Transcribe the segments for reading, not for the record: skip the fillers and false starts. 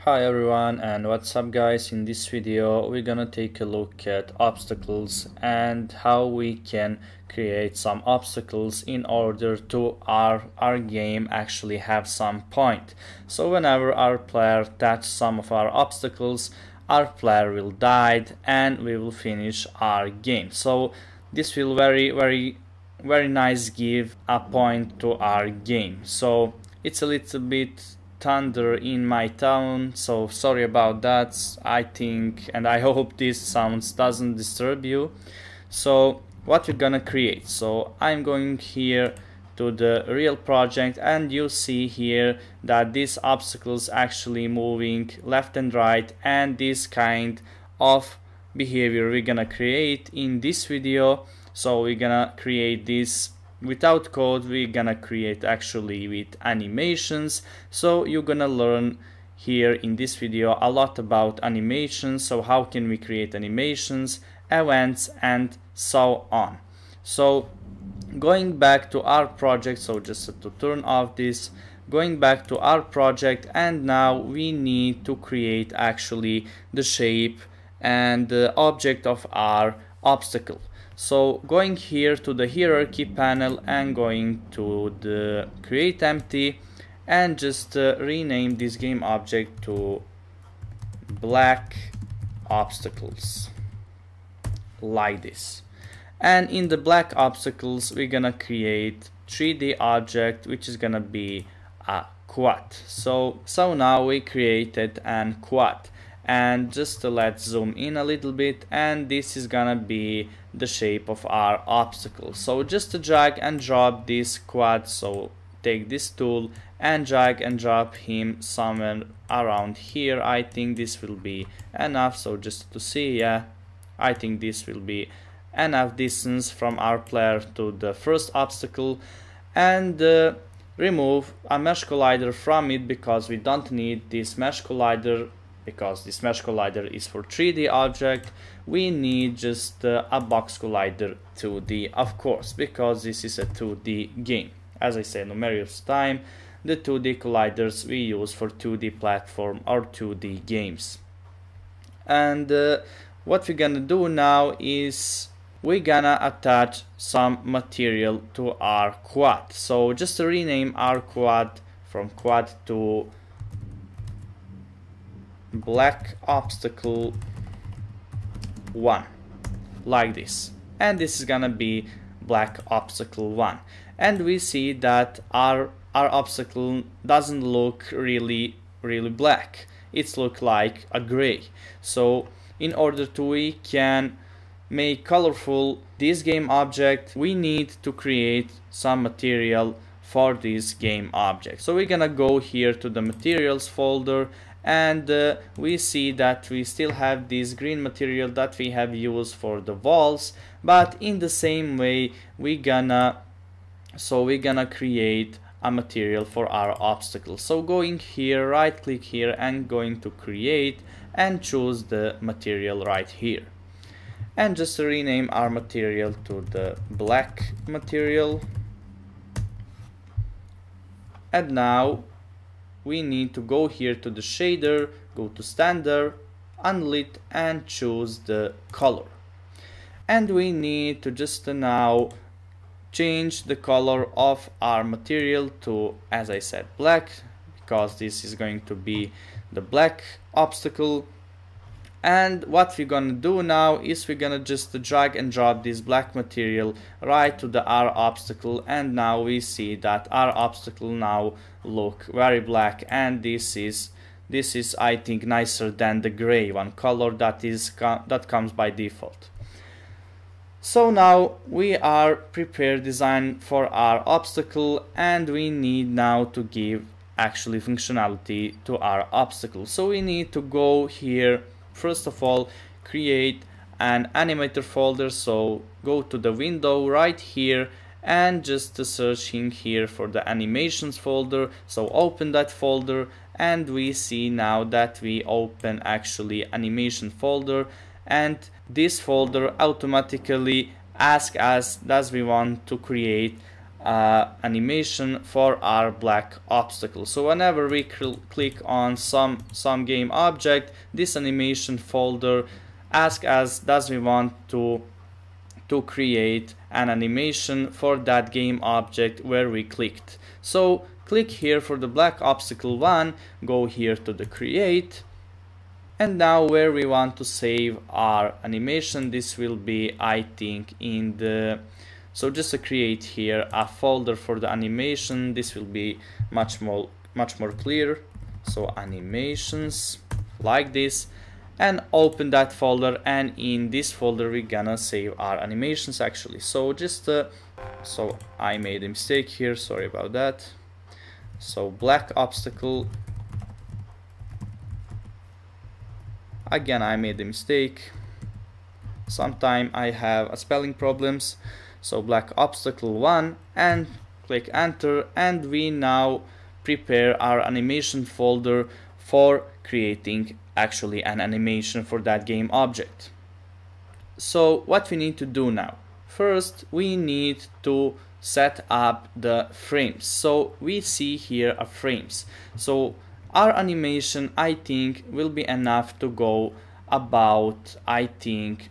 Hi everyone, and what's up guys. In this video we're gonna take a look at obstacles and how we can create some obstacles in order to our game actually have some point. So whenever our player touches some of our obstacles, our player will die and we will finish our game. So this will very nice give a point to our game. So it's a little bit thunder in my town, so sorry about that. I think and I hope this sounds doesn't disturb you. So what we're gonna create, so I'm going here to the real project, and you see here that these obstacles actually moving left and right, and this kind of behavior we're gonna create in this video. So we're gonna create this without code, we're gonna create actually with animations. So you're gonna learn here in this video a lot about animations, so how can we create animations, events, and so on. So going back to our project, so just to turn off this, going back to our project, and now we need to create actually the shape and the object of our obstacle. So going here to the hierarchy panel and going to the create empty, and just rename this game object to black obstacles like this. And in the black obstacles we're gonna create 3D object which is gonna be a quad. So now we created an quad, and just let's zoom in a little bit, and this is gonna be the shape of our obstacle. So just to drag and drop this quad, so take this tool and drag and drop him somewhere around here. I think this will be enough. So just to see, yeah, I think this will be enough distance from our player to the first obstacle. And remove a mesh collider from it, because we don't need this mesh collider, because this mesh collider is for 3D object. We need just a box collider 2D, of course, because this is a 2D game. As I said numerous times, the 2D colliders we use for 2D platform or 2D games. And what we're gonna do now is we're gonna attach some material to our quad. So just to rename our quad from quad to black obstacle 1 like this, and this is gonna be black obstacle 1. And we see that our obstacle doesn't look really black, it's look like a gray. So in order to we can make colorful this game object, we need to create some material for this game object. So we're gonna go here to the materials folder, and we see that we still have this green material that we have used for the walls, but in the same way we're gonna create a material for our obstacle. So going here, right click here and going to create, and choose the material right here, and just rename our material to the black material. And now we need to go here to the shader, go to standard, unlit, and choose the color. And we need to just now change the color of our material to, as I said, black, because this is going to be the black obstacle. And what we're gonna do now is we're gonna just drag and drop this black material right to the our obstacle, and now we see that our obstacle now look very black, and this is I think nicer than the gray one color that comes by default. So now we are prepared design for our obstacle, and we need now to give actually functionality to our obstacle. So we need to go here, first of all create an animator folder. So go to the window right here and just searching here for the animations folder. So open that folder, and we see now that we open actually animation folder, and this folder automatically asks us, does we want to create animation for our black obstacle. So whenever we click on some game object, this animation folder asks us, does we want to create an animation for that game object where we clicked. So click here for the black obstacle 1, go here to the create, and now where we want to save our animation, this will be, I think, in the, so just to create here a folder for the animation. This will be much more clear. So animations, like this, and open that folder, and in this folder we're gonna save our animations actually. So just so I made a mistake here, sorry about that. So black obstacle, again I made a mistake, sometime I have a spelling problems. So black obstacle 1, and click enter, and we now prepare our animation folder for creating actually an animation for that game object. So what we need to do now, first we need to set up the frames. So we see here a frames, so our animation I think will be enough to go about, I think,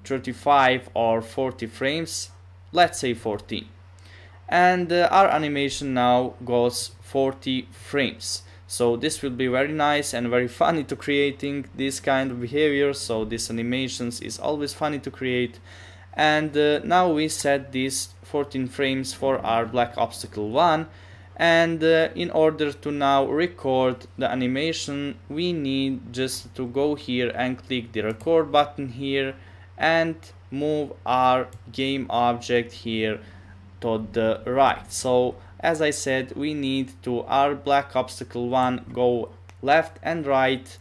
35 or 40 frames, let's say 14, and our animation now goes 40 frames. So this will be very nice and very funny to creating this kind of behavior. So this animations is always funny to create. And now we set these 14 frames for our black obstacle 1. And in order to now record the animation, we need just to go here and click the record button here and move our game object here to the right. So as I said, we need to our black obstacle 1 go left and right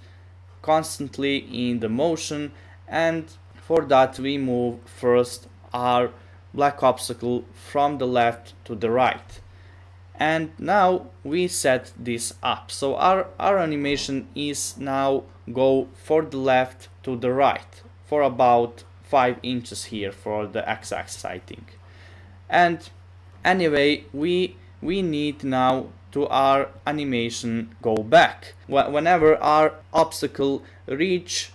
constantly in the motion, and for that we move first our black obstacle from the left to the right. And now we set this up, so our animation is now go for the left to the right for about 5 inches here for the x-axis, I think. And anyway, we need now to our animation go back. Whenever our obstacle reach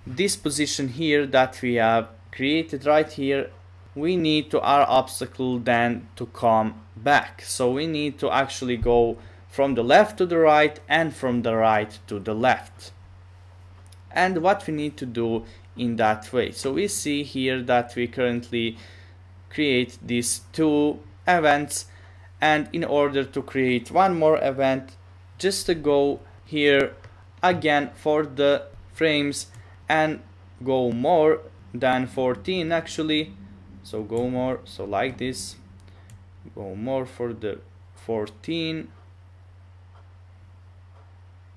this position here that we have created right here, we need to our obstacle then to come back. So we need to actually go from the left to the right and from the right to the left. And what we need to do in that way, so we see here that we currently create these 2 events, and in order to create one more event, just to go here again for the frames and go more than 14 actually. So go more, so like this, go more for the 14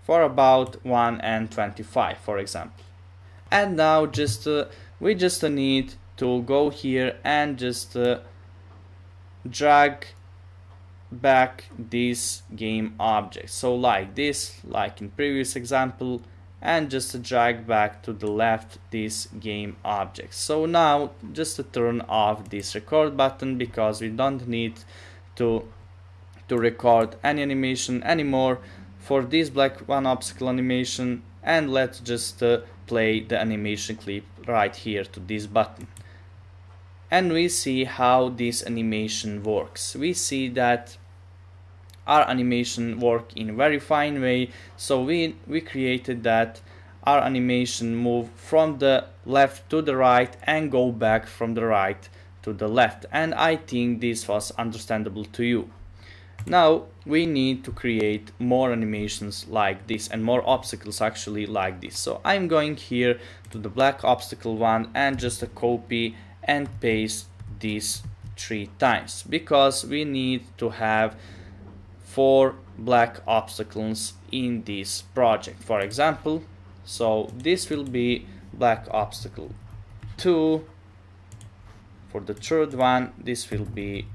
for about 1 and 25 for example. And now just we just need to go here and just drag back this game object, so like this, like in previous example, and just drag back to the left this game object. So now just to turn off this record button, because we don't need to record any animation anymore for this black one obstacle animation, and let's just play the animation clip right here to this button. And we see how this animation works. We see that our animation work in very fine way. So we created that our animation move from the left to the right and go back from the right to the left, and I think this was understandable to you. Now we need to create more animations like this and more obstacles actually like this. So I'm going here to the black obstacle 1 and just copy and paste these 3 times, because we need to have 4 black obstacles in this project, for example. So this will be black obstacle 2. For the third one, this will be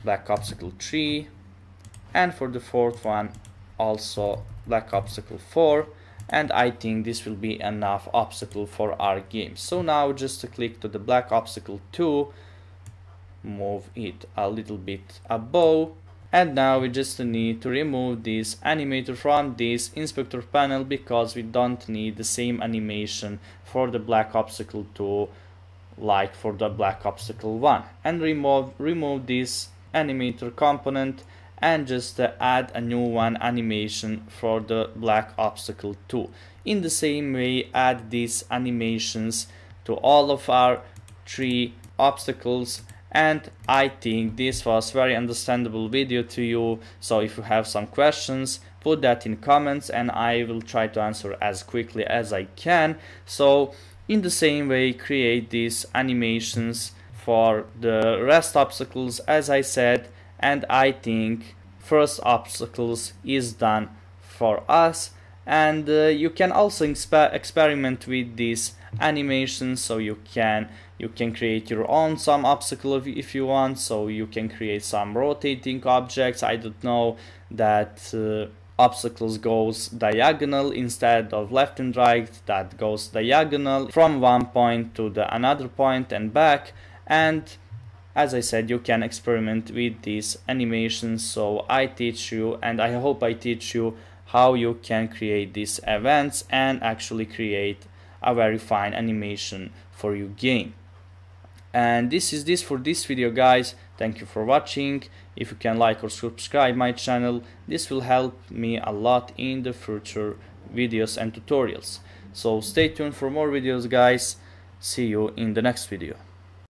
black obstacle 3, and for the fourth one also black obstacle 4, and I think this will be enough obstacle for our game. So now just to click to the black obstacle 2 move it a little bit above. And now we just need to remove this animator from this inspector panel, because we don't need the same animation for the black obstacle 2 like for the black obstacle 1. And remove this animator component and just add a new one animation for the black obstacle 2. In the same way, add these animations to all of our 3 obstacles. And I think this was very understandable video to you. So if you have some questions, put that in comments and I will try to answer as quickly as I can. So in the same way, create these animations for the rest obstacles as I said, and I think first obstacles is done for us. And you can also experiment with these animations, so you can create your own some obstacle if you want. So you can create some rotating objects, I don't know, that obstacles goes diagonal instead of left and right, that goes diagonal from one point to the another point and back. And as I said, you can experiment with these animations. So I teach you, and I hope I teach you how you can create these events and actually create a very fine animation for your game. And this is this for this video, guys. Thank you for watching. If you can like or subscribe my channel, this will help me a lot in the future videos and tutorials. So stay tuned for more videos, guys. See you in the next video.